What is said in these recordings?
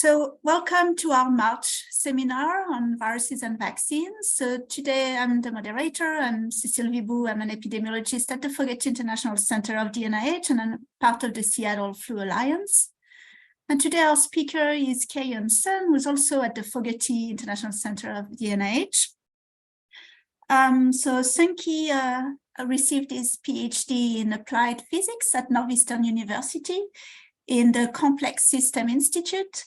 So welcome to our March seminar on viruses and vaccines. So today I'm the moderator. I'm Cécile Vibou. I'm an epidemiologist at the Fogarty International Center of the NIH, and I'm part of the Seattle Flu Alliance. And today our speaker is Kaiyuan, who's also at the Fogarty International Center of the NIH. So Senki received his PhD in applied physics at Northeastern University in the Complex System Institute.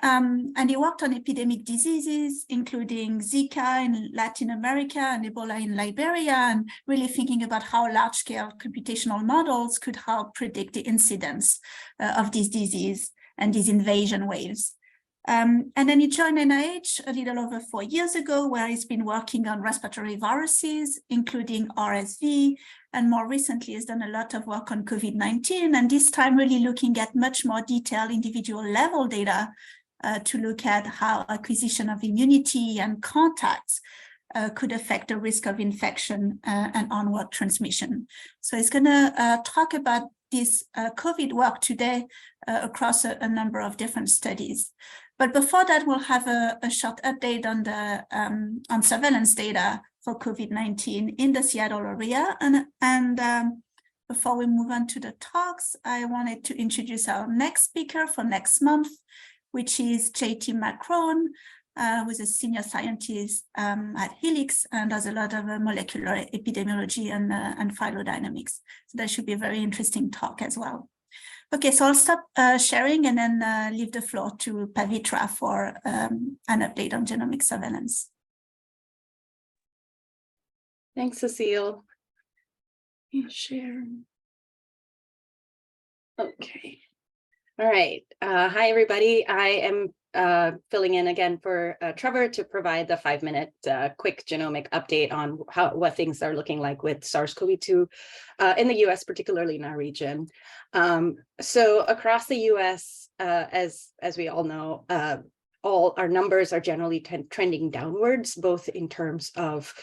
And he worked on epidemic diseases, including Zika in Latin America and Ebola in Liberia, and really thinking about how large-scale computational models could help predict the incidence of this disease and these invasion waves. And then he joined NIH a little over 4 years ago, where he's been working on respiratory viruses, including RSV, and more recently has done a lot of work on COVID-19, and this time really looking at much more detailed individual level data to look at how acquisition of immunity and contacts could affect the risk of infection and onward transmission. So he's going to talk about this COVID work today across a number of different studies. But before that, we'll have a short update on the on surveillance data for COVID-19 in the Seattle area. And before we move on to the talks, I wanted to introduce our next speaker for next month, which is J.T. Macron, who's a senior scientist at Helix and does a lot of molecular epidemiology and phylogenomics. So that should be a very interesting talk as well. Okay, so I'll stop sharing and then leave the floor to Pavitra for an update on genomic surveillance. Thanks, Cécile. Share. Okay. All right. Hi, everybody. I am filling in again for Trevor to provide the 5-minute quick genomic update on what things are looking like with SARS-CoV-2 in the US, particularly in our region. So across the US, as we all know, all our numbers are generally trending downwards, both in terms of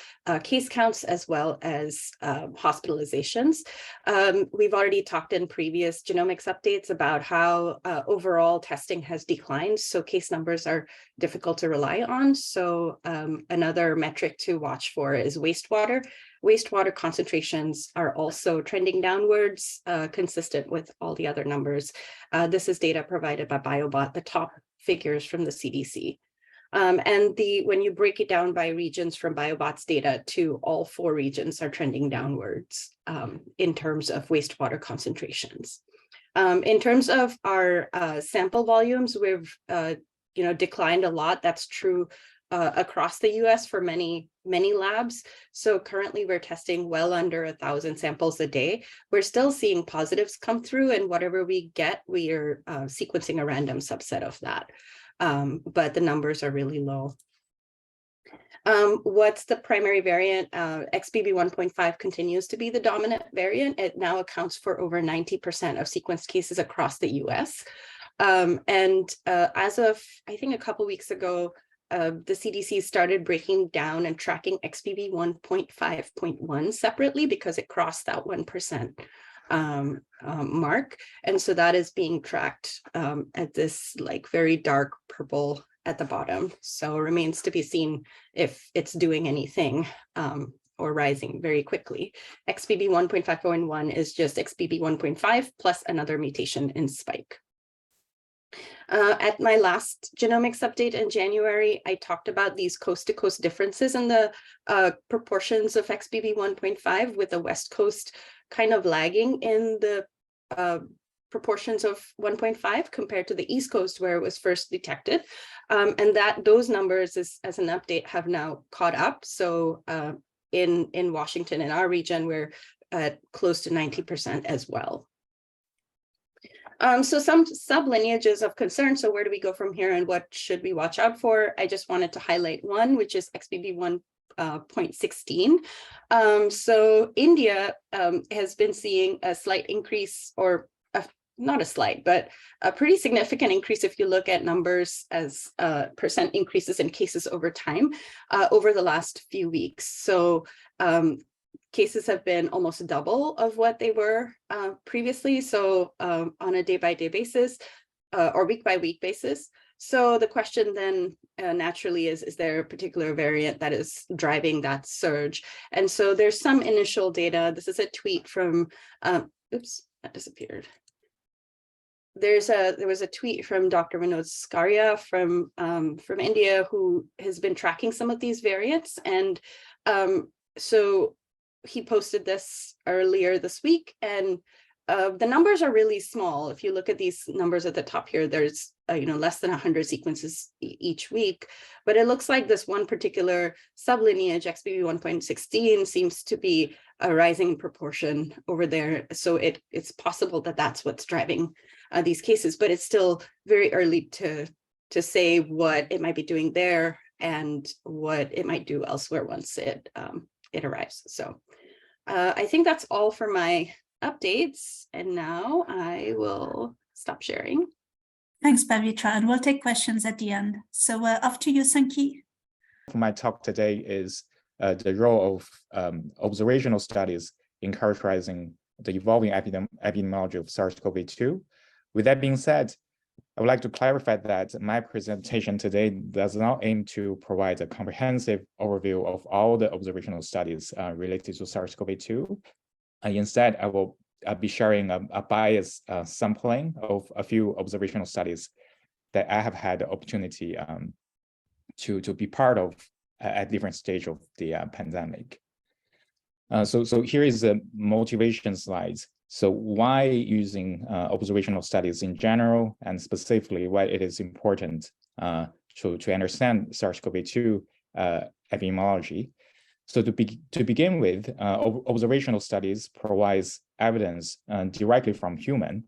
case counts as well as hospitalizations. We've already talked in previous genomics updates about how overall testing has declined, so case numbers are difficult to rely on. So another metric to watch for is wastewater. Wastewater concentrations are also trending downwards, consistent with all the other numbers. This is data provided by BioBot, the top figures from the CDC. And when you break it down by regions from BioBot's data to all 4 regions are trending downwards in terms of wastewater concentrations. In terms of our sample volumes, we've declined a lot. That's true across the US for many labs. So currently we're testing well under 1,000 samples a day. We're still seeing positives come through, and whatever we get, we are sequencing a random subset of that. But the numbers are really low. What's the primary variant? XBB 1.5 continues to be the dominant variant. It now accounts for over 90% of sequenced cases across the US. As of, I think, a couple weeks ago, the CDC started breaking down and tracking XBB 1.5.1 separately because it crossed that 1% mark. And so that is being tracked at this very dark purple at the bottom. So it remains to be seen if it's doing anything or rising very quickly. XBB 1.5.1 is just XBB 1.5 plus another mutation in spike. At my last genomics update in January, I talked about these coast-to-coast differences in the proportions of XBB 1.5, with the West Coast kind of lagging in the proportions of 1.5 compared to the East Coast, where it was first detected. And those numbers, as an update, have now caught up. So in Washington, in our region, we're at close to 90% as well. So some sublineages of concern. So where do we go from here and what should we watch out for? I just wanted to highlight one, which is XBB 1.16. So India has been seeing a slight increase, or not a slight, but a pretty significant increase if you look at numbers as percent increases in cases over time over the last few weeks. So cases have been almost double of what they were previously. So on a day-by-day basis or week-by-week basis, So the question then naturally is there a particular variant that is driving that surge? And so there's some initial data. This is a tweet from, oops, that disappeared. There was a tweet from Dr. Vinod Skaria from India, who has been tracking some of these variants. And so he posted this earlier this week, and the numbers are really small. If you look at these numbers at the top here, there's less than 100 sequences each week, but it looks like this one particular sublineage XBB 1.16 seems to be rising in proportion over there. So it's possible that that's what's driving these cases, but it's still very early to say what it might be doing there and what it might do elsewhere once it arrives. So I think that's all for my updates, and now I will stop sharing. Thanks, Pavitra, and we'll take questions at the end. So off to you, Sanki. My talk today is the role of observational studies in characterizing the evolving epidemiology of SARS-CoV-2. With that being said, I would like to clarify that my presentation today does not aim to provide a comprehensive overview of all the observational studies related to SARS-CoV-2. Instead, I will be sharing a biased sampling of a few observational studies that I have had the opportunity to be part of at different stages of the pandemic. So here is the motivation slides. So why using observational studies in general, and specifically why it is important to understand SARS-CoV-2 epidemiology. So to begin with, observational studies provides evidence directly from human,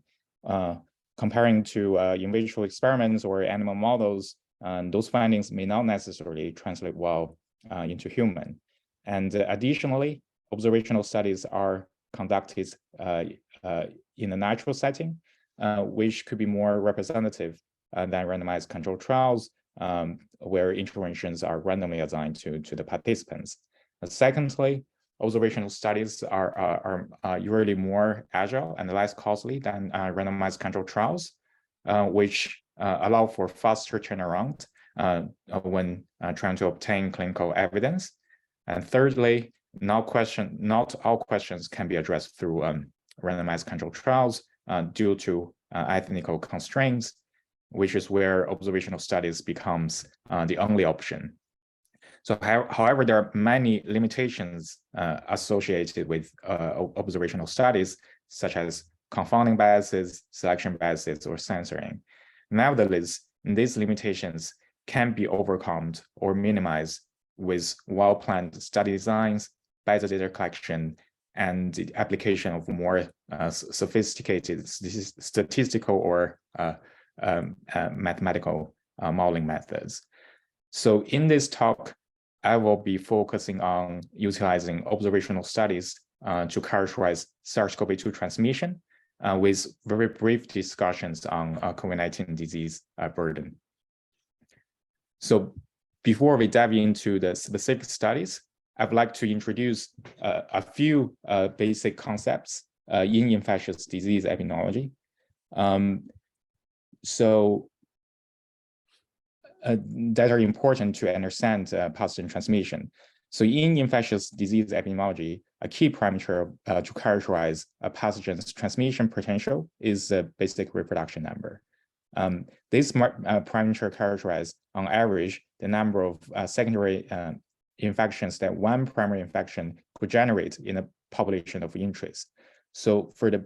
comparing to in vitro experiments or animal models. Those findings may not necessarily translate well into human. And additionally, observational studies are conducted in a natural setting, which could be more representative than randomized controlled trials, where interventions are randomly assigned to the participants. Secondly, observational studies are usually more agile and less costly than randomized controlled trials, which allow for faster turnaround when trying to obtain clinical evidence. And thirdly, not all questions can be addressed through randomized controlled trials due to ethnical constraints, which is where observational studies becomes the only option. So, however, there are many limitations associated with observational studies, such as confounding biases, selection biases, or censoring. Nevertheless, these limitations can be overcome or minimized with well-planned study designs, better data collection, and the application of more sophisticated statistical or mathematical modeling methods. So in this talk, I will be focusing on utilizing observational studies to characterize SARS-CoV-2 transmission with very brief discussions on COVID-19 disease burden. So before we dive into the specific studies, I'd like to introduce a few basic concepts in infectious disease epidemiology. That are important to understand pathogen transmission. So in infectious disease epidemiology, a key parameter to characterize a pathogen's transmission potential is the basic reproduction number. This parameter characterizes, on average, the number of secondary infections that one primary infection could generate in a population of interest. So for the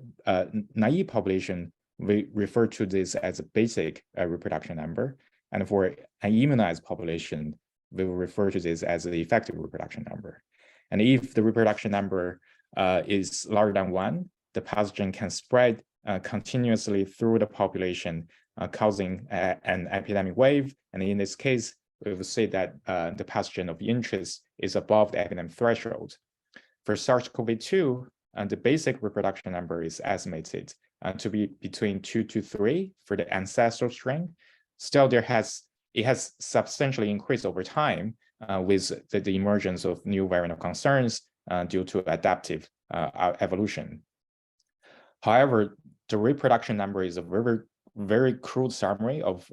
naive population, we refer to this as a basic reproduction number. And for an immunized population, we will refer to this as the effective reproduction number. And if the reproduction number is larger than 1, the pathogen can spread continuously through the population, causing an epidemic wave. And in this case, we will say that the pathogen of interest is above the epidemic threshold. For SARS-CoV-2, the basic reproduction number is estimated to be between 2 to 3 for the ancestral strain. Still, it has substantially increased over time with the emergence of new variant of concerns due to adaptive evolution. However, the reproduction number is a very, very crude summary of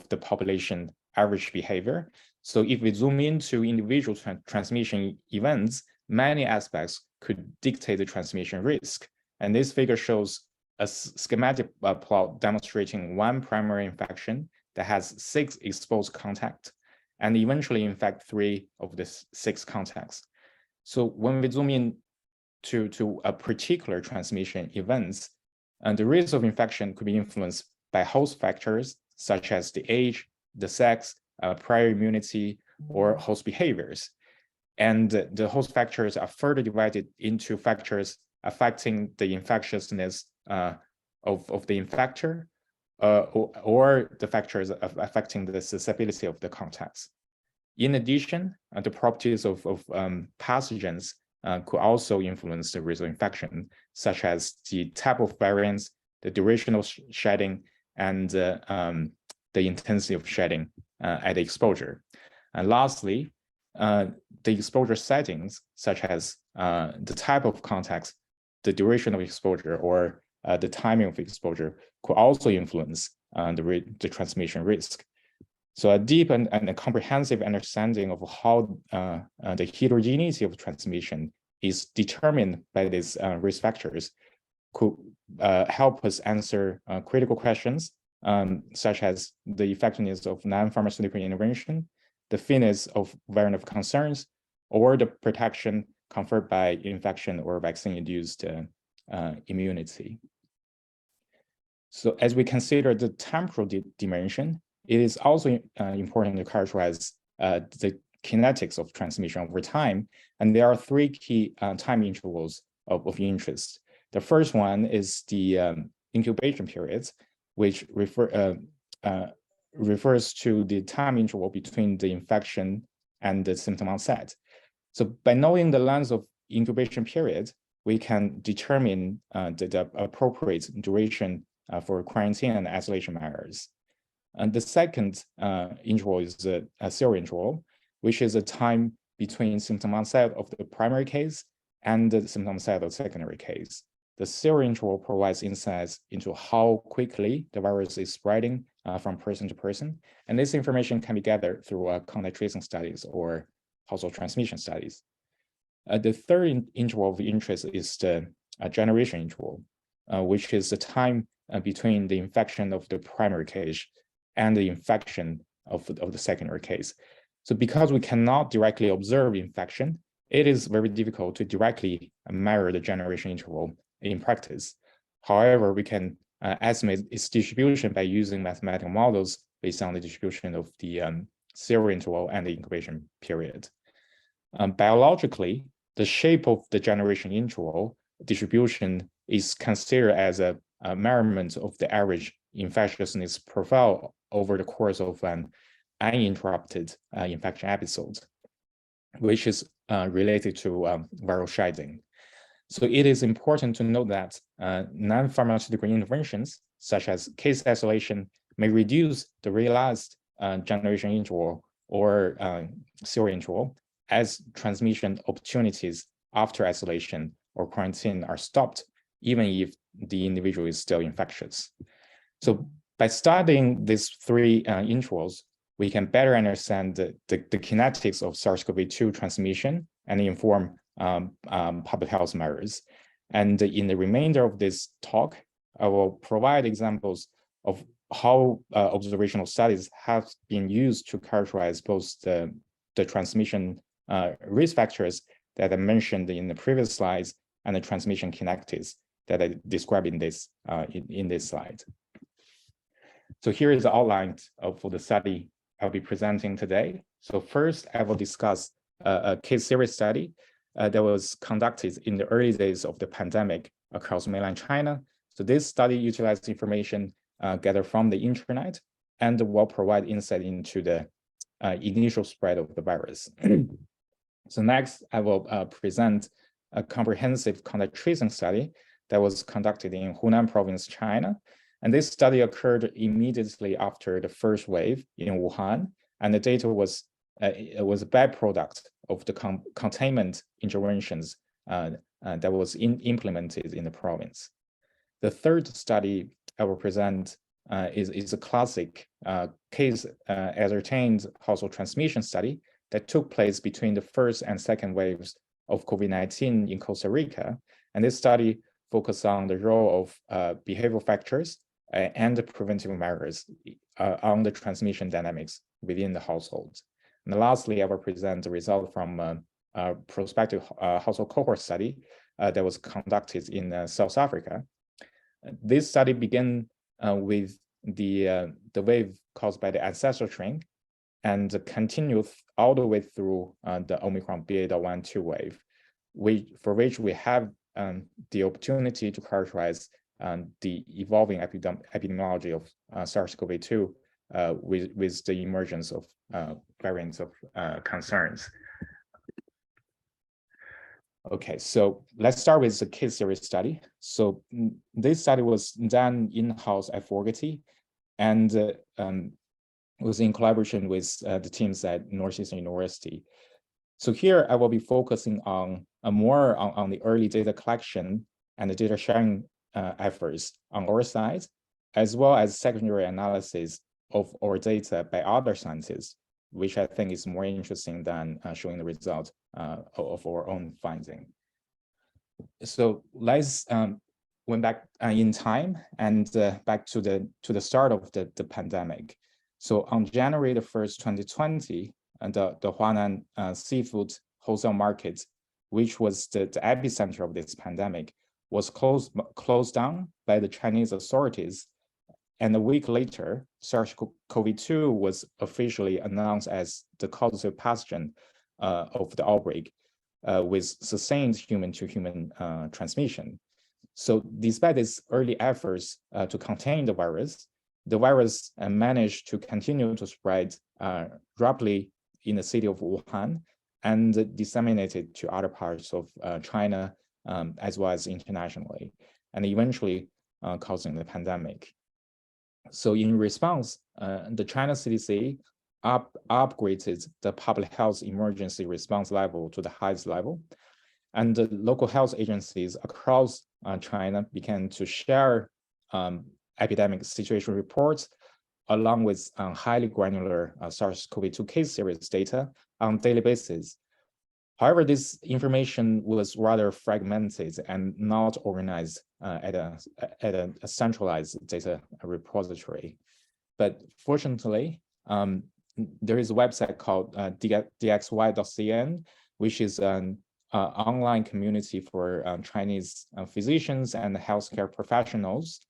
the population average behavior. So if we zoom into individual transmission events, many aspects could dictate the transmission risk. And this figure shows a schematic plot demonstrating one primary infection that has 6 exposed contacts and eventually infect 3 of the 6 contacts. So when we zoom in to a particular transmission events, and the risk of infection could be influenced by host factors such as the age, the sex, prior immunity, or host behaviors. And the host factors are further divided into factors affecting the infectiousness of the infector, or the factors affecting the susceptibility of the contacts. In addition, the properties of pathogens could also influence the risk of infection, such as the type of variants, the duration of shedding, and the intensity of shedding at the exposure. And lastly, the exposure settings, such as the type of contacts, the duration of exposure, or the timing of exposure, could also influence the transmission risk. So a deep and a comprehensive understanding of how the heterogeneity of transmission is determined by these risk factors could help us answer critical questions, such as the effectiveness of non-pharmaceutical intervention, the fitness of variant of concerns, or the protection conferred by infection or vaccine-induced immunity. So as we consider the temporal dimension, it is also important to characterize the kinetics of transmission over time. And there are 3 key time intervals of interest. The first one is the incubation periods, which refers to the time interval between the infection and the symptom onset. So by knowing the length of incubation period, we can determine the appropriate duration for quarantine and isolation measures. And the second interval is a serial interval, which is a time between symptom onset of the primary case and the symptom onset of the secondary case. The serial interval provides insights into how quickly the virus is spreading from person to person. And this information can be gathered through contact tracing studies or household transmission studies. The third interval of interest is the generation interval, which is the time between the infection of the primary case and the infection of the secondary case. So because we cannot directly observe infection, it is very difficult to directly measure the generation interval in practice. However, we can estimate its distribution by using mathematical models based on the distribution of the serial interval and the incubation period. Biologically, the shape of the generation interval distribution is considered as a measurement of the average infectiousness profile over the course of an uninterrupted infection episode, which is related to viral shedding. So it is important to note that non-pharmaceutical interventions, such as case isolation, may reduce the realized generation interval or serial interval as transmission opportunities after isolation or quarantine are stopped, even if the individual is still infectious. So by studying these 3 intervals, we can better understand the kinetics of SARS-CoV-2 transmission and inform public health measures. And in the remainder of this talk, I will provide examples of how observational studies have been used to characterize both the transmission risk factors that I mentioned in the previous slides and the transmission kinetics that I described in this slide. So here is the outline for the study I'll be presenting today. So first, I will discuss a case series study that was conducted in the early days of the pandemic across mainland China. So this study utilized information gathered from the internet and will provide insight into the initial spread of the virus. So next, I will present a comprehensive contact tracing study that was conducted in Hunan province, China. And this study occurred immediately after the first wave in Wuhan, and the data was a byproduct of the containment interventions that was implemented in the province. The third study I will present is a classic case ascertained household transmission study that took place between the first and second waves of COVID-19 in Costa Rica. And this study focused on the role of behavioral factors and the preventive measures on the transmission dynamics within the household. And lastly, I will present the result from a prospective household cohort study that was conducted in South Africa. This study began with the wave caused by the ancestral strain and continued all the way through the Omicron BA.1/2 wave, for which we have the opportunity to characterize the evolving epidemiology of SARS-CoV-2 with the emergence of variants of concerns. Okay, so let's start with the case series study. So this study was done in-house at Fogarty and was in collaboration with the teams at Northeastern University. So here I will be focusing on more on the early data collection and the data sharing efforts on our side, as well as secondary analysis of our data by other scientists, which I think is more interesting than showing the result of our own finding. So let's went back in time and back to the start of the pandemic. So on January the 1st, 2020, the Huanan seafood wholesale market, which was the epicenter of this pandemic, was closed down by the Chinese authorities. And a week later, SARS-CoV-2 was officially announced as the causative pathogen of the outbreak, with sustained human-to-human transmission. So despite its early efforts to contain the virus managed to continue to spread rapidly in the city of Wuhan and disseminated to other parts of China, as well as internationally, and eventually causing the pandemic. So in response, the China CDC upgraded the public health emergency response level to the highest level, and the local health agencies across China began to share epidemic situation reports along with highly granular SARS-CoV-2 case series data on a daily basis. However, this information was rather fragmented and not organized at a centralized data repository. But fortunately, there is a website called dxy.cn, which is an online community for Chinese physicians and healthcare professionals,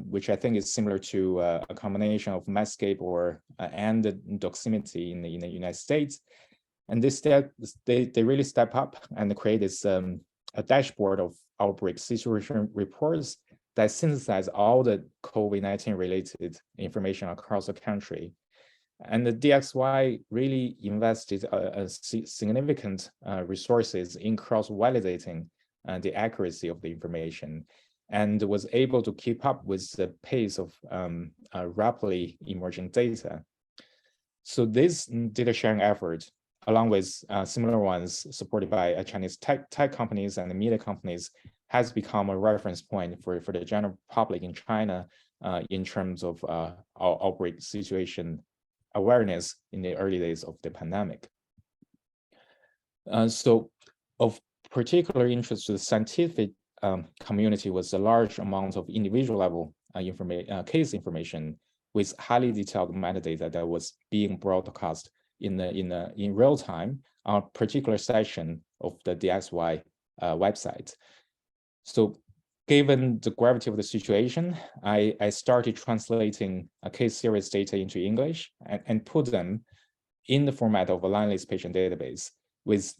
which I think is similar to a combination of Medscape and Doximity in the United States. And they really step up and create this a dashboard of outbreak situation reports that synthesize all the COVID-19 related information across the country. And the DXY really invested significant resources in cross-validating the accuracy of the information, and was able to keep up with the pace of rapidly emerging data. So this data sharing effort, along with similar ones supported by Chinese tech companies and the media companies, has become a reference point for the general public in China in terms of outbreak situation awareness in the early days of the pandemic. So of particular interest to the scientific community was a large amount of individual level case information with highly detailed metadata that was being broadcast in real time on a particular section of the DXY website. So given the gravity of the situation, I started translating a case series data into English and put them in the format of a line list patient database with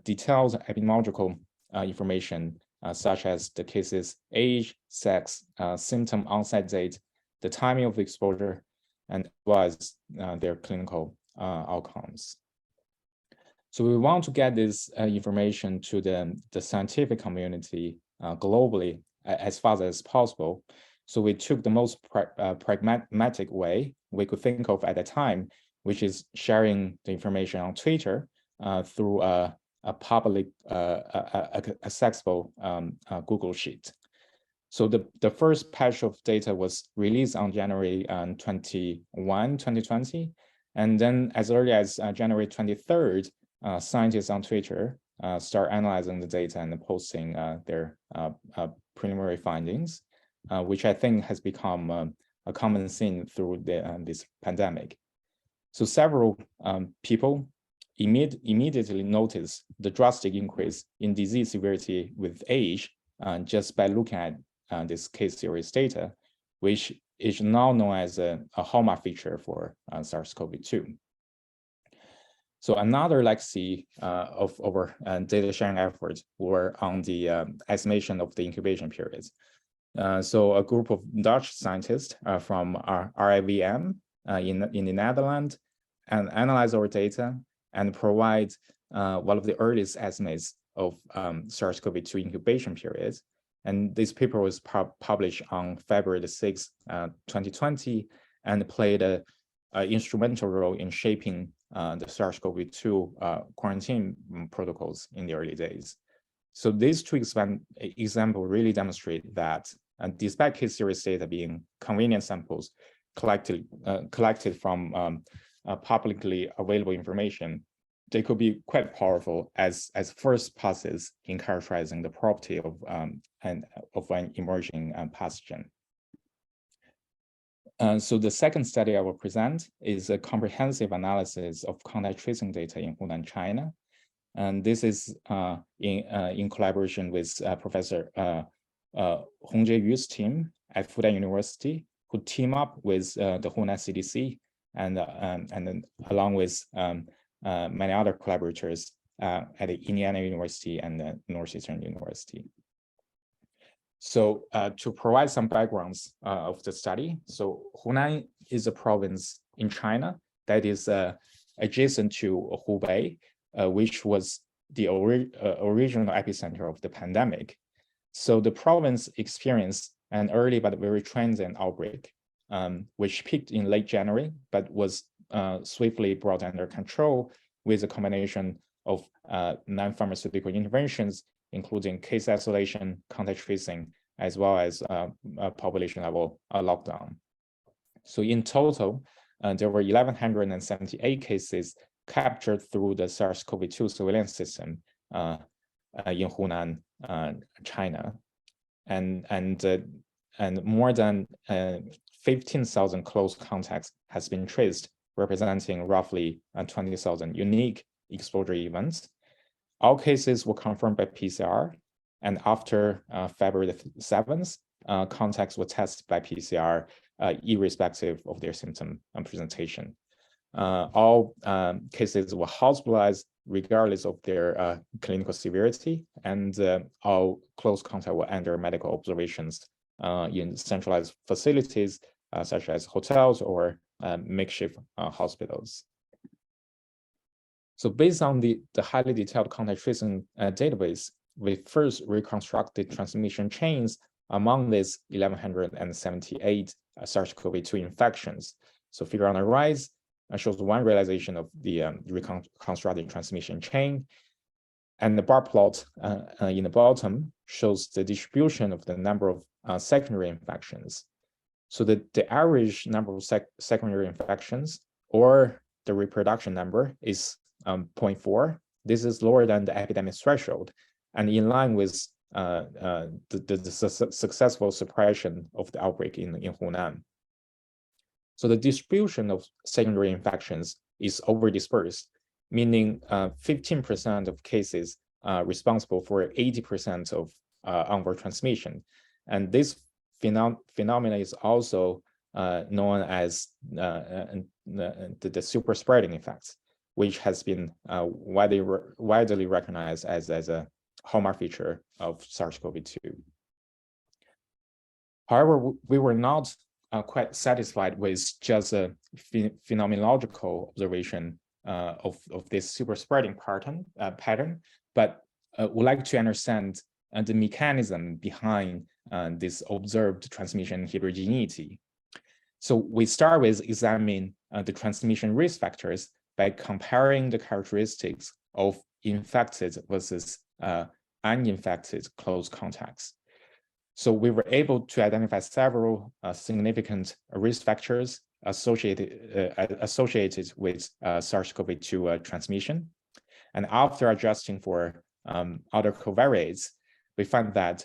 detailed epidemiological information such as the case's age, sex, symptom onset date, the timing of the exposure, and was their clinical outcomes. So we want to get this information to the scientific community globally as fast as possible. So we took the most pragmatic way we could think of at the time, which is sharing the information on Twitter through a public accessible Google Sheet. So the first patch of data was released on January 21, 2020. And then as early as January 23rd, scientists on Twitter start analyzing the data and posting their preliminary findings, which I think has become a common theme through this pandemic. So several people immediately noticed the drastic increase in disease severity with age just by looking at this case series data, which is now known as a hallmark feature for SARS-CoV-2. So another legacy of our data sharing efforts were on the estimation of the incubation periods. So a group of Dutch scientists from RIVM in the Netherlands and analyze our data and provide one of the earliest estimates of SARS-CoV-2 incubation periods. And this paper was published on February 6, 2020, and played an instrumental role in shaping the SARS-CoV-2 quarantine protocols in the early days. So these two examples really demonstrate that despite case series data being convenient samples collected from publicly available information, they could be quite powerful as first passes in characterizing the property of an emerging pathogen. So the second study I will present is a comprehensive analysis of contact tracing data in Hunan, China. And this is in collaboration with Professor Hongzhe Yu's team at Fudan University, who team up with the Hunan CDC and then along with many other collaborators at the Indiana University and the Northeastern University. So to provide some backgrounds of the study, so Hunan is a province in China that is adjacent to Hubei, which was the original epicenter of the pandemic. So the province experienced an early but very transient outbreak, which peaked in late January, but was swiftly brought under control with a combination of non-pharmaceutical interventions, including case isolation, contact tracing, as well as population level lockdown. So in total, there were 1,178 cases captured through the SARS-CoV-2 surveillance system in Hunan, China, and more than 15,000 close contacts has been traced, representing roughly 20,000 unique exposure events. All cases were confirmed by PCR, and after February 7th, contacts were tested by PCR, irrespective of their symptom presentation. All cases were hospitalized regardless of their clinical severity, and all close contacts were under medical observations in centralized facilities such as hotels or makeshift hospitals. So based on the highly detailed contact tracing database, we first reconstructed transmission chains among these 1,178 SARS-CoV-2 infections. So figure on the right shows one realization of the reconstructed transmission chain. And the bar plot in the bottom shows the distribution of the number of secondary infections. So the average number of secondary infections, or the reproduction number, is 0.4. This is lower than the epidemic threshold and in line with the successful suppression of the outbreak in Hunan. So the distribution of secondary infections is over-dispersed, meaning 15% of cases responsible for 80% of onward transmission. And this phenomena is also known as the super spreading effects, which has been widely recognized as a hallmark feature of SARS-CoV-2. However, we were not quite satisfied with just a phenomenological observation of this super spreading pattern, but would like to understand the mechanism behind this observed transmission heterogeneity. So we start with examining the transmission risk factors by comparing the characteristics of infected versus uninfected close contacts. So we were able to identify several significant risk factors associated with SARS-CoV-2 transmission. And after adjusting for other covariates, we found that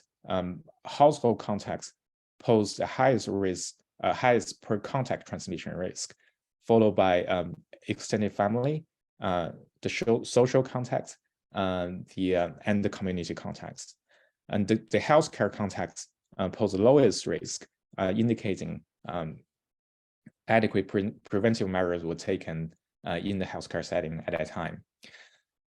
household contacts pose the highest risk, highest per contact transmission risk, followed by extended family, the social contacts, and the community contacts. And the healthcare contacts pose the lowest risk, indicating adequate preventive measures were taken in the healthcare setting at that time.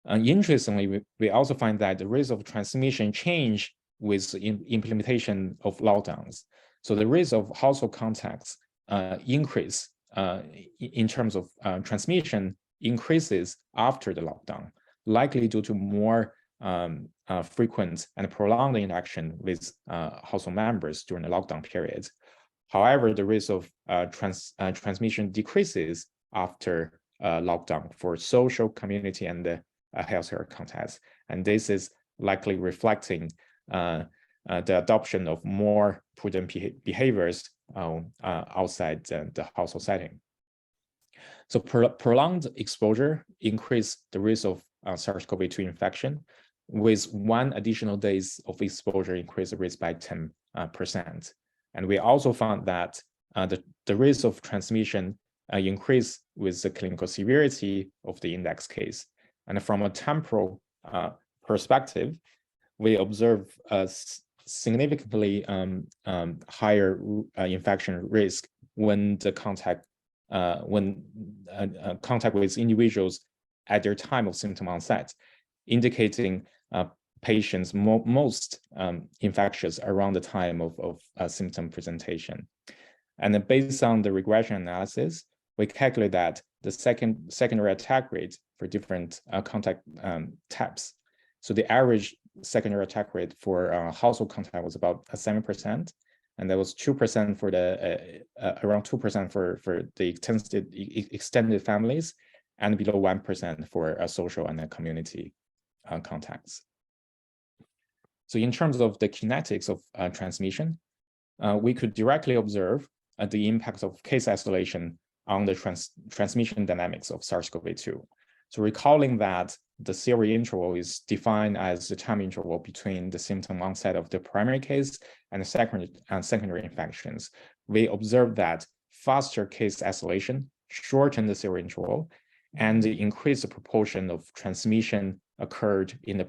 Interestingly, we also find that the risk of transmission change with implementation of lockdowns. So the risk of household contacts increase in terms of transmission increases after the lockdown, likely due to more frequent and prolonged interaction with household members during the lockdown period. However, the risk of transmission decreases after lockdown for social, community, and healthcare contacts. And this is likely reflecting the adoption of more prudent behaviors outside the household setting. So prolonged exposure increase the risk of SARS-CoV-2 infection, with 1 additional days of exposure increase the risk by 10%. And we also found that the risk of transmission increase with the clinical severity of the index case. And from a temporal perspective, we observe a significantly higher infection risk when the contact with individuals at their time of symptom onset, indicating patients most infectious around the time of symptom presentation. And then based on the regression analysis, we calculate that the secondary attack rate for different contact types. So the average secondary attack rate for household contact was about 7%, and there was 2% for the around 2% for the extended families, and below 1% for social and community contacts. So in terms of the kinetics of transmission, we could directly observe the impact of case isolation on the transmission dynamics of SARS-CoV-2. So recalling that the theory interval is defined as the time interval between the symptom onset of the primary case and the secondary infections, we observed that faster case isolation shortened the theory interval and increased the proportion of transmission occurred in the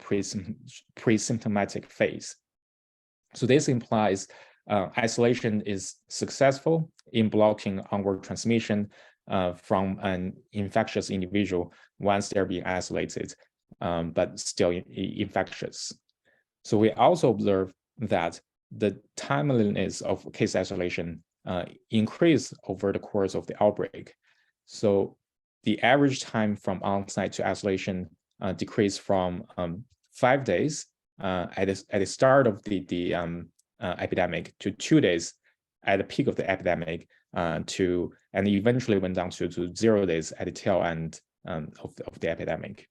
pre-symptomatic phase. So this implies isolation is successful in blocking onward transmission from an infectious individual once they're being isolated, but still infectious. So we also observe that the timeliness of case isolation increased over the course of the outbreak. So the average time from onset to isolation decreased from 5 days at the start of the epidemic to 2 days at the peak of the epidemic, and eventually went down to 0 days at the tail end of the epidemic.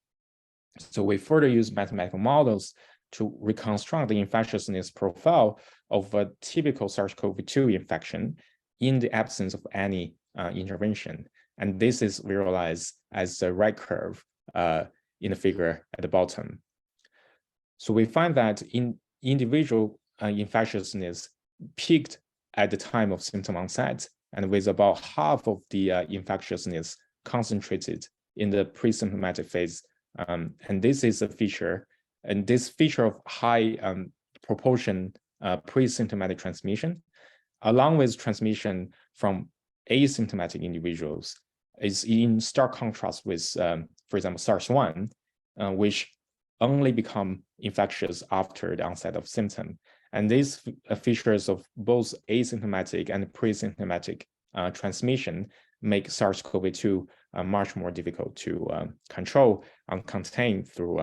So we further use mathematical models to reconstruct the infectiousness profile of a typical SARS-CoV-2 infection in the absence of any intervention. And this is visualized as the right curve in the figure at the bottom. So we find that in individual infectiousness peaked at the time of symptom onset, and with about half of the infectiousness concentrated in the pre-symptomatic phase. And this is a feature, and this feature of high proportion pre-symptomatic transmission, along with transmission from asymptomatic individuals, is in stark contrast with, for example, SARS-1, which only become infectious after the onset of symptom. And these features of both asymptomatic and pre-symptomatic transmission make SARS-CoV-2 much more difficult to control and contain through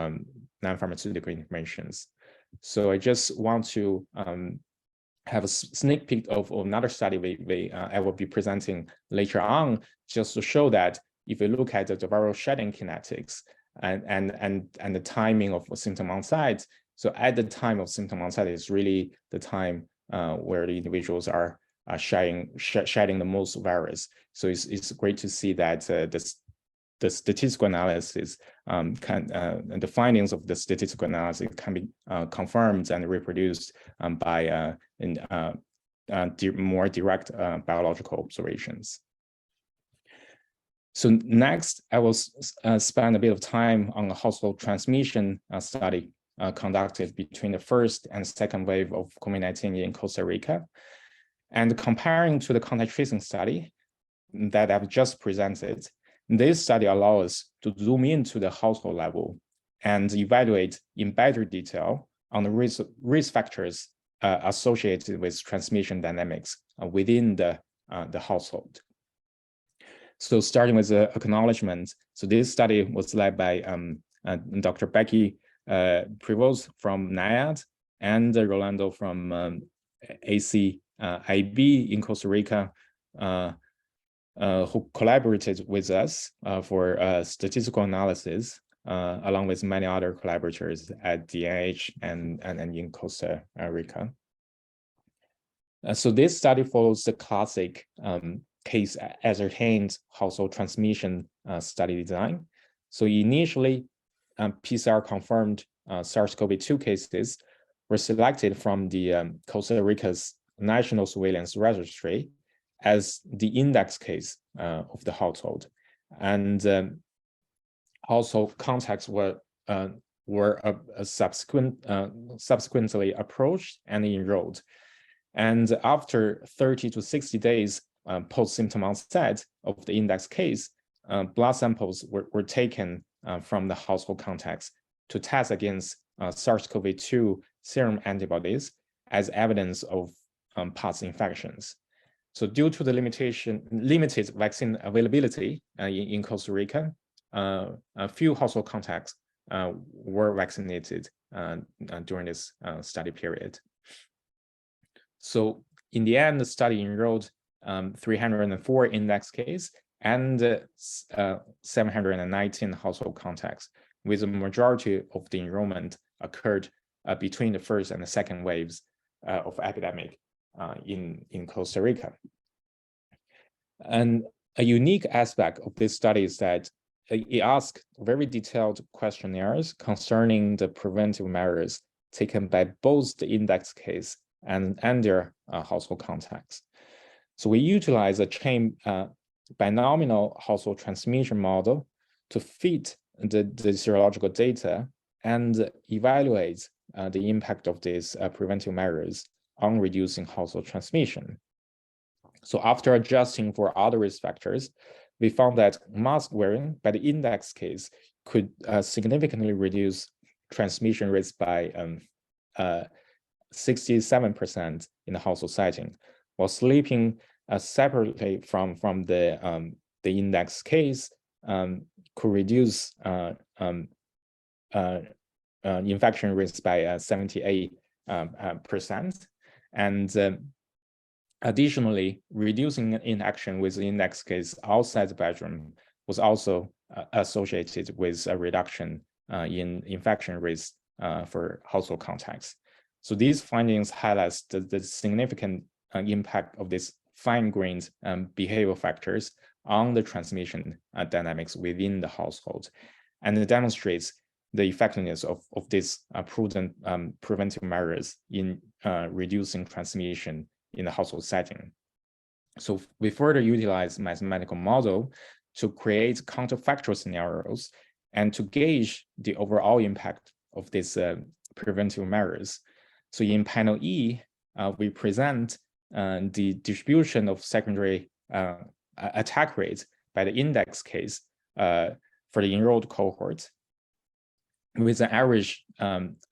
non-pharmaceutical interventions. So I just want to have a sneak peek of another study I will be presenting later on, just to show that if you look at the viral shedding kinetics and the timing of symptom onset, so at the time of symptom onset is really the time where the individuals are shedding the most virus. So it's great to see that the statistical analysis and the findings of the statistical analysis can be confirmed and reproduced by more direct biological observations. So next, I will spend a bit of time on a household transmission study conducted between the first and second wave of COVID-19 in Costa Rica. And comparing to the contact tracing study that I've just presented, this study allows us to zoom into the household level and evaluate in better detail on the risk factors associated with transmission dynamics within the household. So starting with the acknowledgement, so this study was led by Dr. Becky Prevost from NIAID and Rolando from ACIB in Costa Rica, who collaborated with us for statistical analysis, along with many other collaborators at the NIH and in Costa Rica. So this study follows the classic case ascertained household transmission study design. So initially, PCR confirmed SARS-CoV-2 cases were selected from the Costa Rica's National Surveillance Registry as the index case of the household, and household contacts were subsequently approached and enrolled. And after 30 to 60 days post-symptom onset of the index case, blood samples were taken from the household contacts to test against SARS-CoV-2 serum antibodies as evidence of past infections. So due to the limited vaccine availability in Costa Rica, a few household contacts were vaccinated during this study period. So in the end, the study enrolled 304 index cases and 719 household contacts, with the majority of the enrollment occurred between the first and the second waves of epidemic in Costa Rica. And a unique aspect of this study is that it asked very detailed questionnaires concerning the preventive measures taken by both the index case and their household contacts. So we utilize a chain binomial household transmission model to fit the serological data and evaluate the impact of these preventive measures on reducing household transmission. So after adjusting for other risk factors, we found that mask wearing by the index case could significantly reduce transmission risk by 67% in the household setting, while sleeping separately from the index case could reduce infection risk by 78%. And additionally, reducing inaction with the index case outside the bedroom was also associated with a reduction in infection risk for household contacts. So these findings highlight the significant impact of these fine-grained behavioral factors on the transmission dynamics within the household, and it demonstrates the effectiveness of these prudent preventive measures in reducing transmission in the household setting. So we further utilize mathematical model to create counterfactual scenarios and to gauge the overall impact of these preventive measures. So in panel E, we present the distribution of secondary attack rates by the index case for the enrolled cohort, with an average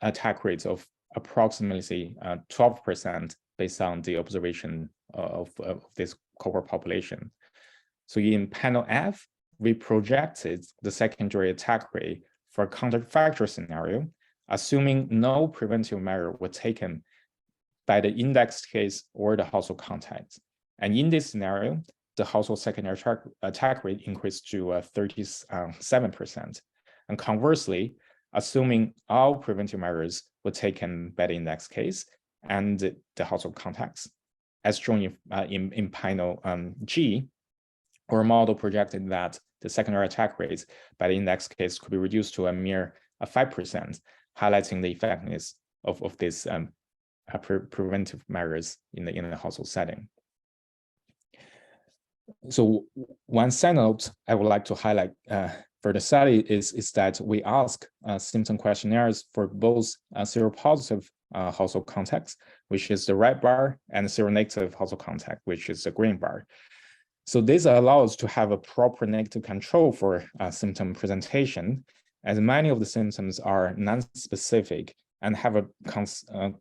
attack rate of approximately 12% based on the observation of this cohort population. So in panel F, we projected the secondary attack rate for a counterfactual scenario, assuming no preventive measure was taken by the index case or the household contacts. And in this scenario, the household secondary attack rate increased to 37%. And conversely, assuming all preventive measures were taken by the index case and the household contacts. As shown in panel G, our model projected that the secondary attack rates by the index case could be reduced to a mere 5%, highlighting the effectiveness of these preventive measures in the household setting. So one side note I would like to highlight for the study is that we ask symptom questionnaires for both seropositive household contacts, which is the red bar, and seronegative household contact, which is the green bar. So this allows us to have a proper negative control for symptom presentation, as many of the symptoms are non-specific and have a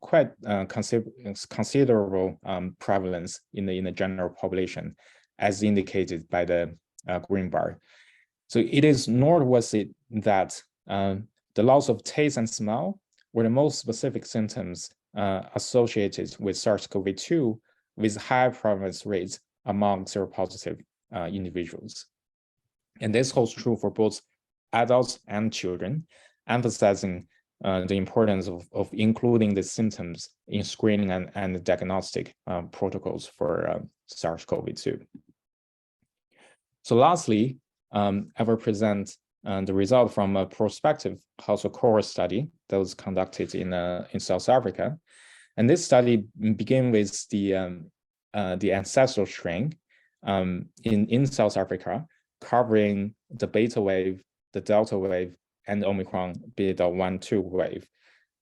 quite considerable prevalence in the general population, as indicated by the green bar. So it is noteworthy that the loss of taste and smell were the most specific symptoms associated with SARS-CoV-2 with high prevalence rates among seropositive individuals. And this holds true for both adults and children, emphasizing the importance of including the symptoms in screening and diagnostic protocols for SARS-CoV-2. So lastly, I will present the result from a prospective household cohort study that was conducted in South Africa. And this study began with the ancestral strain in South Africa, covering the beta wave, the delta wave, and the Omicron BA.1.2 wave.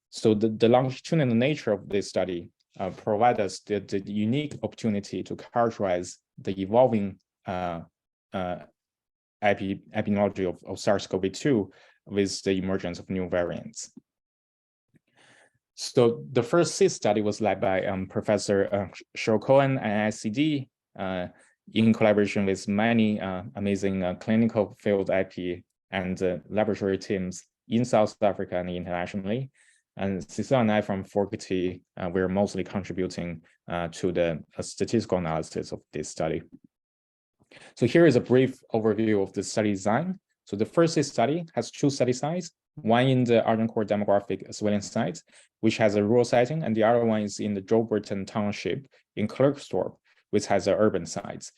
So the longitudinal nature of this study provides us the unique opportunity to characterize the evolving epidemiology of SARS-CoV-2 with the emergence of new variants. So the first CIS study was led by Professor Cheryl Cohen and ICD in collaboration with many amazing clinical field IP and laboratory teams in South Africa and internationally. And Cecile and I from faculty, we're mostly contributing to the statistical analysis of this study. So here is a brief overview of the study design. So the first study has two study sites, one in the Agincourt demographic surveillance site, which has a rural setting, and the other one is in the Joburton Township in Klerksdorp, which has an urban site.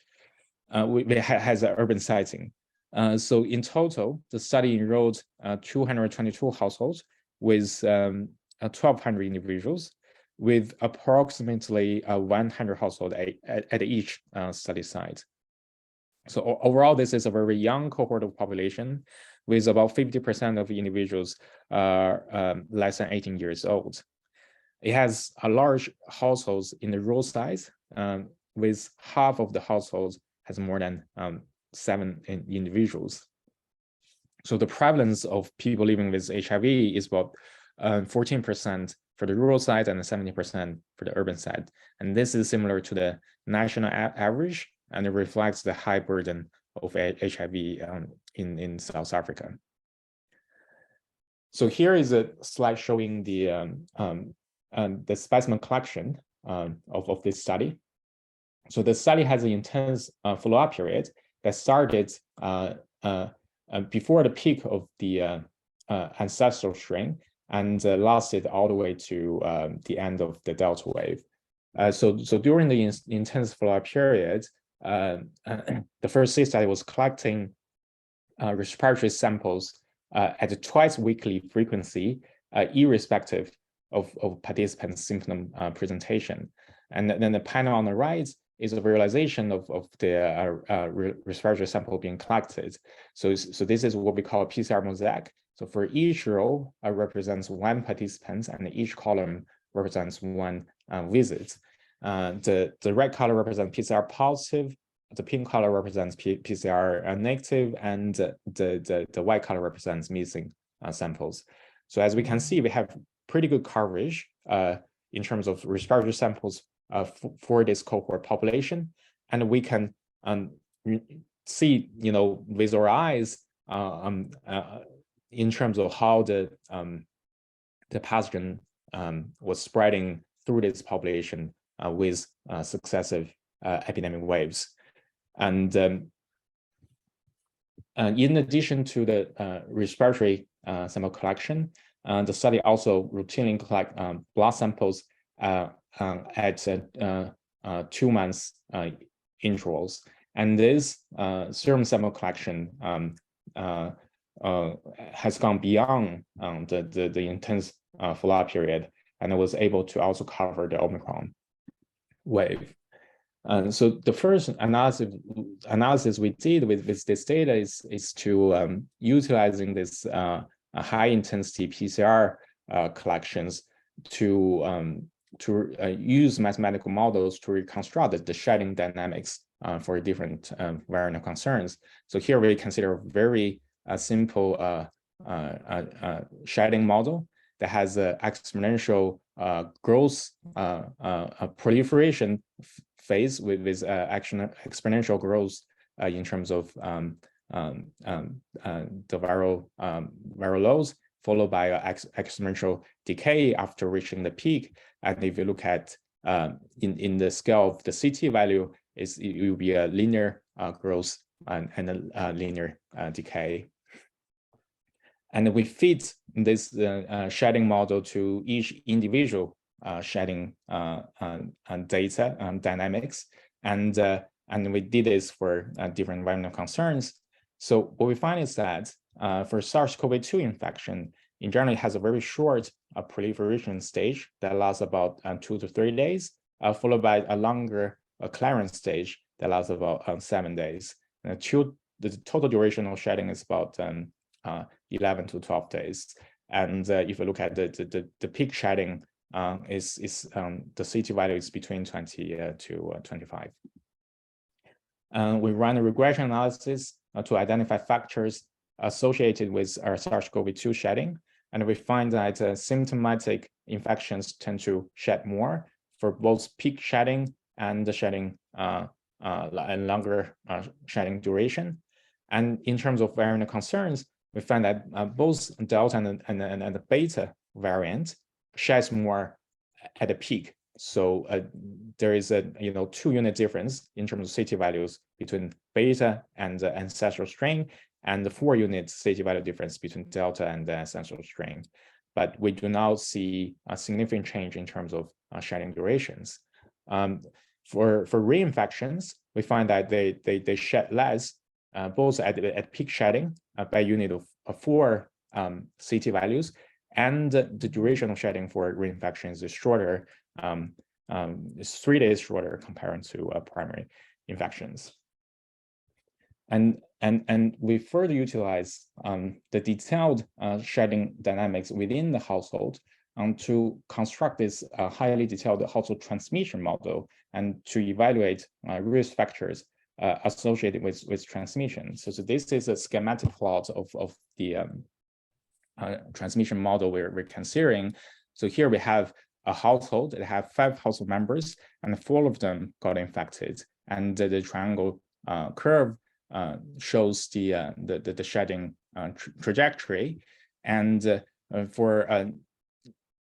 Has an urban siting. So in total, the study enrolled 222 households with 1,200 individuals, with approximately 100 households at each study site. So overall, this is a very young cohort of population, with about 50% of individuals less than 18 years old. It has a large households in the rural size, with half of the households has more than 7 individuals. So the prevalence of people living with HIV is about 14% for the rural side and 70% for the urban side. And this is similar to the national average, and it reflects the high burden of HIV in South Africa. So here is a slide showing the specimen collection of this study. So the study has an intense follow-up period that started before the peak of the ancestral strain and lasted all the way to the end of the Delta wave. So during the intense follow-up period, the first CIS study was collecting respiratory samples at a twice weekly frequency, irrespective of participants' symptom presentation. And then the panel on the right is a visualization of the respiratory sample being collected. So this is what we call a PCR mosaic. So for each row represents one participant, and each column represents one visit. The red color represents PCR positive, the pink color represents PCR negative, and the white color represents missing samples. So as we can see, we have pretty good coverage in terms of respiratory samples for this cohort population, and we can see, with our eyes in terms of how the pathogen was spreading through this population with successive epidemic waves. And in addition to the respiratory sample collection, the study also routinely collect blood samples at 2 months intervals. And this serum sample collection has gone beyond the intense follow-up period, and was able to also cover the Omicron wave. So the first analysis we did with this data is to utilizing this high intensity PCR collections to use mathematical models to reconstruct the shedding dynamics for different variant of concerns. So here we consider a very simple shedding model that has an exponential growth proliferation phase with exponential growth in terms of the viral loads, followed by an exponential decay after reaching the peak. And if you look at in the scale of the CT value, it will be a linear growth and a linear decay. And we fit this shedding model to each individual shedding data dynamics, and we did this for different variant of concerns. So what we find is that for SARS-CoV-2 infection, in general, it has a very short proliferation stage that lasts about 2 to 3 days, followed by a longer clearance stage that lasts about 7 days. And the total duration of shedding is about 11 to 12 days. And if you look at the peak shedding, the CT value is between 20 to 25. We run a regression analysis to identify factors associated with our SARS-CoV-2 shedding, and we find that symptomatic infections tend to shed more for both peak shedding and the shedding and longer shedding duration. And in terms of variant of concerns, we find that both Delta and the Beta variant sheds more at the peak. So there is a 2-unit difference in terms of CT values between Beta and the ancestral strain, and the 4-unit CT value difference between Delta and the ancestral strain. But we do not see a significant change in terms of shedding durations. For reinfections, we find that they shed less, both at peak shedding by unit of 4 CT values, and the duration of shedding for reinfections is shorter. It's 3 days shorter compared to primary infections. And we further utilize the detailed shedding dynamics within the household to construct this highly detailed household transmission model and to evaluate risk factors associated with transmission. So this is a schematic plot of the transmission model we're considering. So here we have a household that have 5 household members, and 4 of them got infected. And the triangle curve shows the shedding trajectory. And for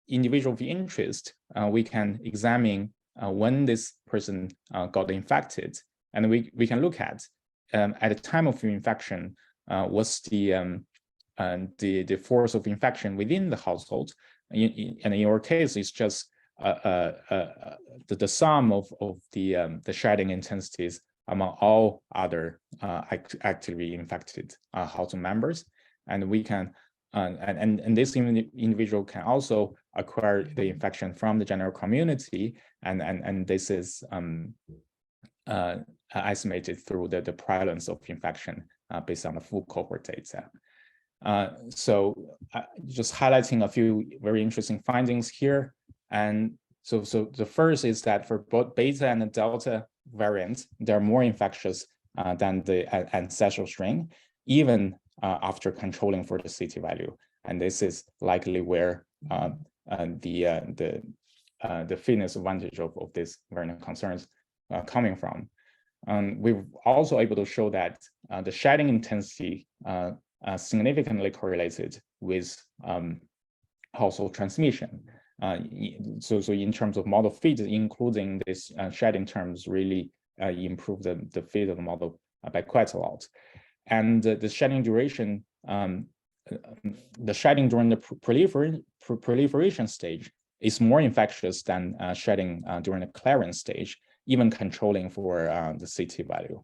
individual of interest, we can examine when this person got infected, and we can look at the time of infection, what's the force of infection within the household. And in your case, it's just the sum of the shedding intensities among all other actively infected household members. And we can and this individual can also acquire the infection from the general community, and this is estimated through the prevalence of infection based on the full cohort data. So just highlighting a few very interesting findings here. And so the first is that for both Beta and the Delta variants, they're more infectious than the ancestral strain, even after controlling for the CT value. And this is likely where the fitness advantage of this variant concerns coming from. We're also able to show that the shedding intensity significantly correlated with household transmission. So in terms of model fit, including this shedding terms really improve the fit of the model by quite a lot. And the shedding duration, the shedding during the proliferation stage is more infectious than shedding during the clearance stage, even controlling for the CT value.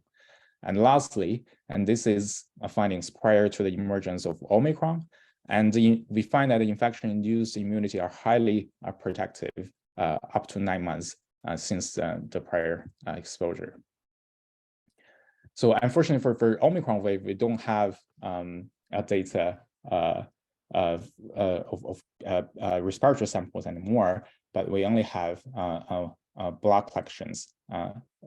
And lastly, and this is findings prior to the emergence of Omicron, and we find that the infection-induced immunity are highly protective up to 9 months since the prior exposure. So unfortunately for Omicron wave, we don't have data of respiratory samples anymore, but we only have blood collections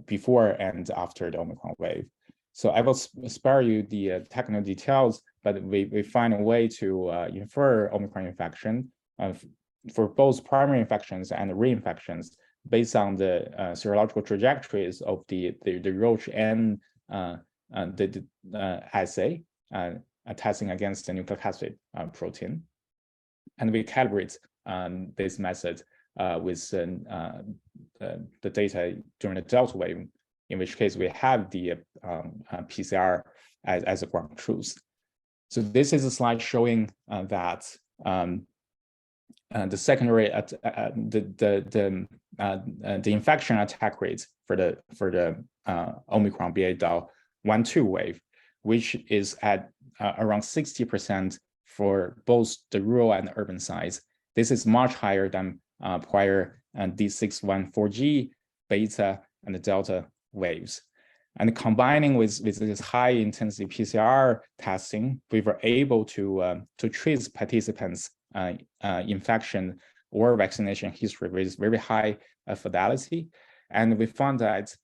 before and after the Omicron wave. So I will spare you the technical details, but we find a way to infer Omicron infection for both primary infections and reinfections based on the serological trajectories of the Roche N assay testing against the nucleocapsid protein. And we calibrate this method with the data during the Delta wave, in which case we have the PCR as a ground truth. So this is a slide showing that the secondary the infection attack rate for the Omicron BA.1.2 wave, which is at around 60% for both the rural and urban sites. This is much higher than prior D614G, Beta, and the Delta waves. And combining with this high intensity PCR testing, we were able to trace participants' infection or vaccination history with very high fidelity. And we found that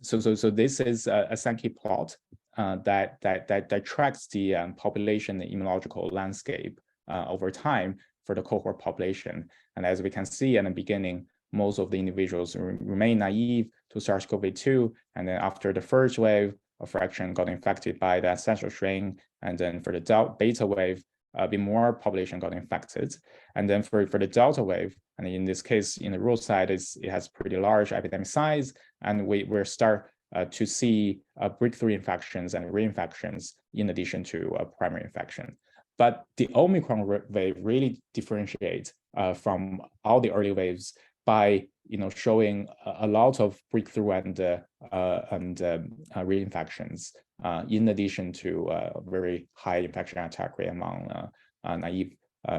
so this is a Sankey plot that tracks the population immunological landscape over time for the cohort population. And as we can see in the beginning, most of the individuals remain naive to SARS-CoV-2, and then after the first wave, a fraction got infected by the ancestral strain, and then for the Beta wave, a bit more population got infected. And then for the Delta wave, and in this case, in the rural side, it has pretty large epidemic size, and we're start to see breakthrough infections and reinfections in addition to primary infection. But the Omicron wave really differentiates from all the early waves by showing a lot of breakthrough and reinfections, in addition to very high infection attack rate among naive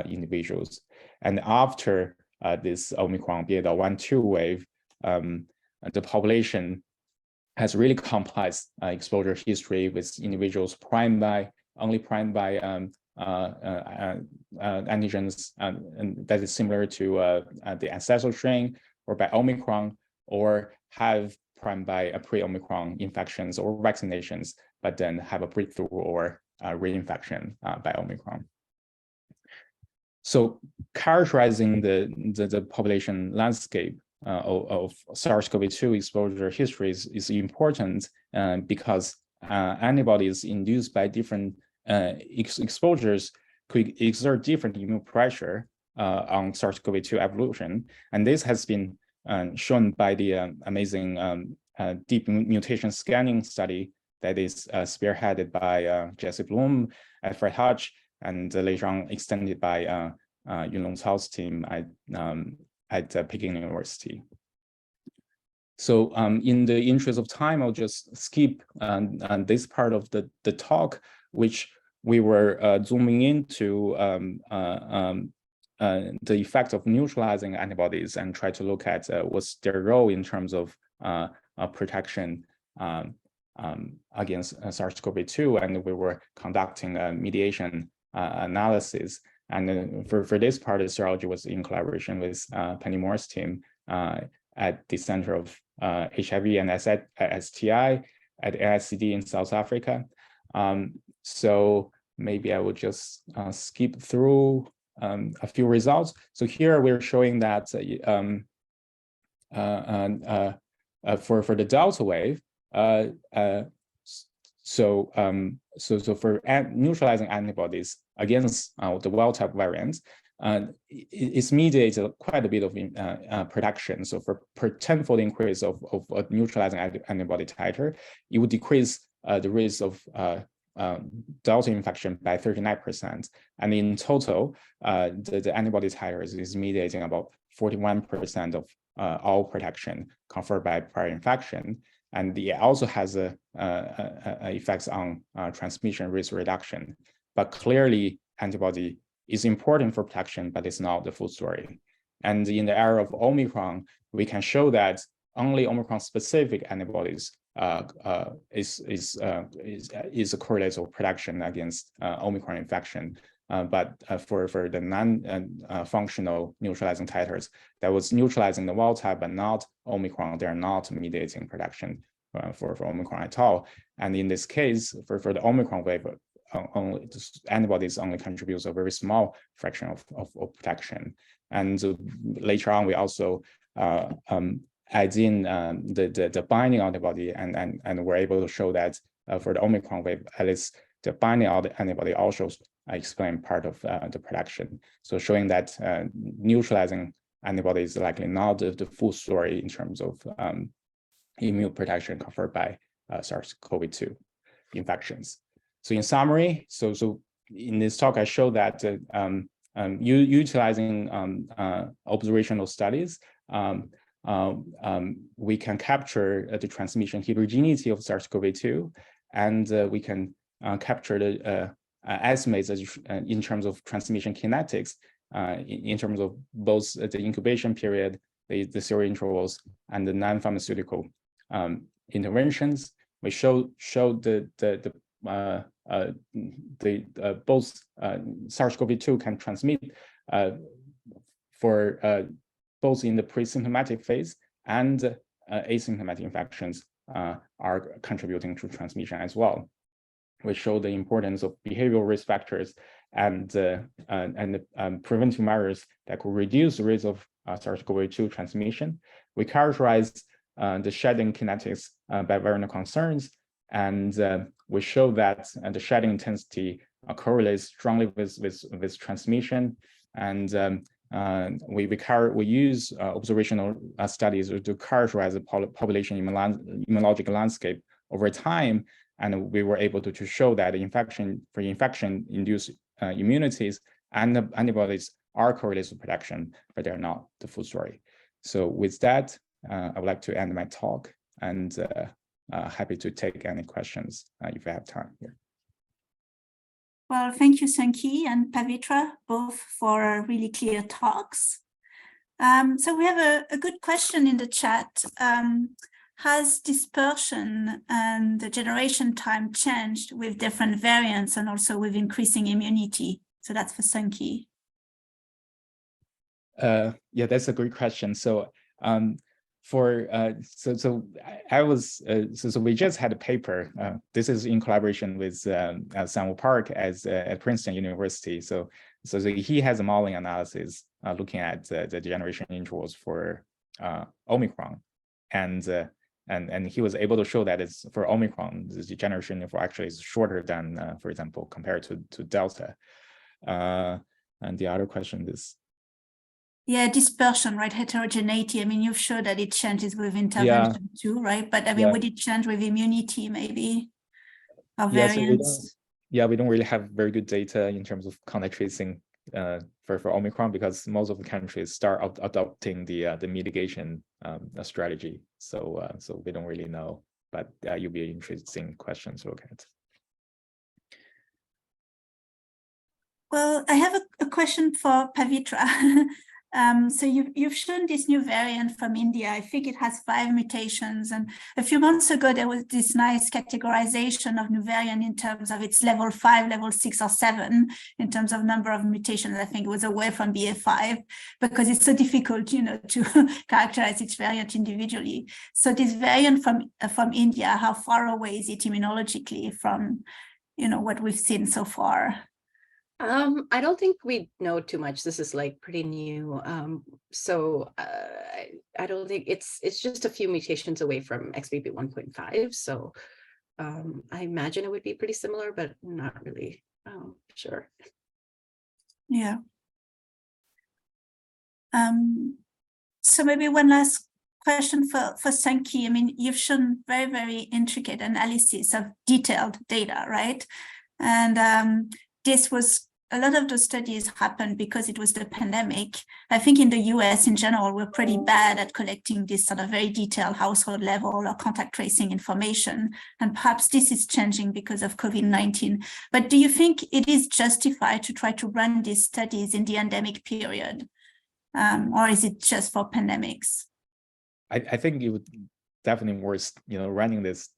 individuals. And after this Omicron BA.1.2 wave, the population has really complex exposure history with individuals only primed by antigens and that is similar to the ancestral strain, or by Omicron, or have primed by pre-Omicron infections or vaccinations, but then have a breakthrough or reinfection by Omicron. So characterizing the population landscape of SARS-CoV-2 exposure histories is important because antibodies induced by different exposures could exert different immune pressure on SARS-CoV-2 evolution. And this has been shown by the amazing deep mutation scanning study that is spearheaded by Jesse Bloom at Fred Hutch, and later on extended by Yunlong Cao's team at Peking University. So in the interest of time, I'll just skip this part of the talk, which we were zooming into the effect of neutralizing antibodies and try to look at what's their role in terms of protection against SARS-CoV-2, and we were conducting a mediation analysis. And for this part, the serology was in collaboration with Penny Moore's team at the Center of HIV and STI at AICD in South Africa. So maybe I will just skip through a few results. So here we're showing that for the Delta wave, so for neutralizing antibodies against the wild-type variants, it's mediated quite a bit of protection. So for per tenfold increase of neutralizing antibody titer, it would decrease the risk of Delta infection by 39%. And in total, the antibody titers is mediating about 41% of all protection conferred by prior infection. And it also has effects on transmission risk reduction. But clearly, antibody is important for protection, but it's not the full story. And in the era of Omicron, we can show that only Omicron-specific antibodies is a correlate of protection against Omicron infection. But for the non-functional neutralizing titers, that was neutralizing the wild type but not Omicron, they're not mediating protection for Omicron at all. And in this case, for the Omicron wave, only antibodies only contributes a very small fraction of protection. And later on, we also add in the binding antibody, and we're able to show that for the Omicron wave, at least the binding antibody also explain part of the protection. So showing that neutralizing antibody is likely not the full story in terms of immune protection conferred by SARS-CoV-2 infections. So in summary, so in this talk, I showed that utilizing observational studies, we can capture the transmission heterogeneity of SARS-CoV-2, and we can capture the estimates in terms of transmission kinetics, in terms of both the incubation period, the serial intervals, and the non-pharmaceutical interventions. We show both SARS-CoV-2 can transmit for both in the pre-symptomatic phase and asymptomatic infections are contributing to transmission as well. We show the importance of behavioral risk factors and preventive measures that could reduce the risk of SARS-CoV-2 transmission. We characterized the shedding kinetics by variant concerns, and we show that the shedding intensity correlates strongly with transmission. And we use observational studies to characterize the population immunologic landscape over time, and we were able to show that infection-induced immunities and the antibodies are correlated with protection, but they're not the full story. So with that, I would like to end my talk, and happy to take any questions if you have time here. Well, thank you, Sankey and Pavitra, both for really clear talks. So we have a good question in the chat. Has dispersion and the generation time changed with different variants and also with increasing immunity? So that's for Sankey. Yeah, that's a great question. So so we just had a paper. This is in collaboration with Sang-Woo Park at Princeton University. So he has a modeling analysis looking at the generation intervals for Omicron, and he was able to show that it's for Omicron, the generation interval actually is shorter than, for example, compared to Delta. And the other question is. Yeah, dispersion, right? Heterogeneity. I mean, you've showed that it changes with intervention too, right? But I mean, would it change with immunity maybe? Or variants? So we don't really have very good data in terms of contact tracing for Omicron, because most of the countries start adopting the mitigation strategy. So we don't really know, but you'll be an interesting question to look at. Well, I have a question for Pavitra. So you've shown this new variant from India. I think it has 5 mutations. And a few months ago, there was this nice categorization of new variant in terms of its level 5, level 6, or 7, in terms of number of mutations. I think it was away from BA5 because it's so difficult, to characterize each variant individually. So this variant from India, how far away is it immunologically from, what we've seen so far? I don't think we know too much. This is like pretty new. So I don't think it's just a few mutations away from XBB 1.5. So I imagine it would be pretty similar, but not really sure. Yeah. So maybe one last question for Sankey. I mean, you've shown very, very intricate analysis of detailed data, right? And this was, a lot of those studies happened because it was the pandemic. I think in the US in general, we're pretty bad at collecting this sort of very detailed household level or contact tracing information. And perhaps this is changing because of COVID-19. But do you think it is justified to try to run these studies in the endemic period? Or is it just for pandemics? I think it would definitely worth, running these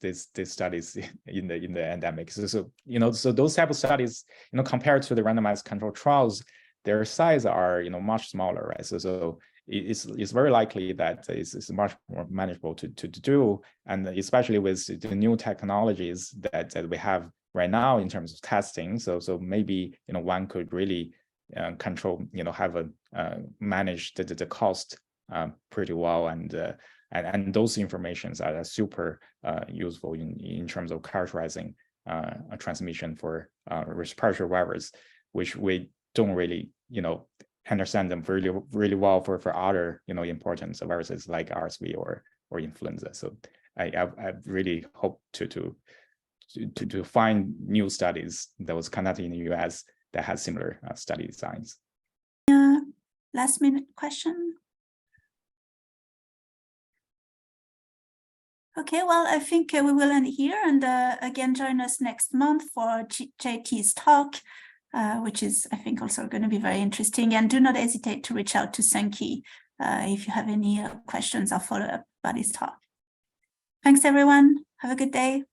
studies in the endemic. So those type of studies, compared to the randomized control trials, their size are much smaller, right? So it's very likely that it's much more manageable to do, and especially with the new technologies that we have right now in terms of testing. So maybe one could really control, manage the cost pretty well, and those informations are super useful in terms of characterizing a transmission for respiratory virus, which we don't really understand them really well for other important viruses like RSV or influenza. So I really hope to find new studies that was conducted in the US that has similar study designs. Last minute question. Okay, well, I think we will end here, and again, join us next month for JT's talk, which is, I think, also going to be very interesting. And do not hesitate to reach out to Sankey if you have any questions or follow-up about his talk. Thanks, everyone. Have a good day.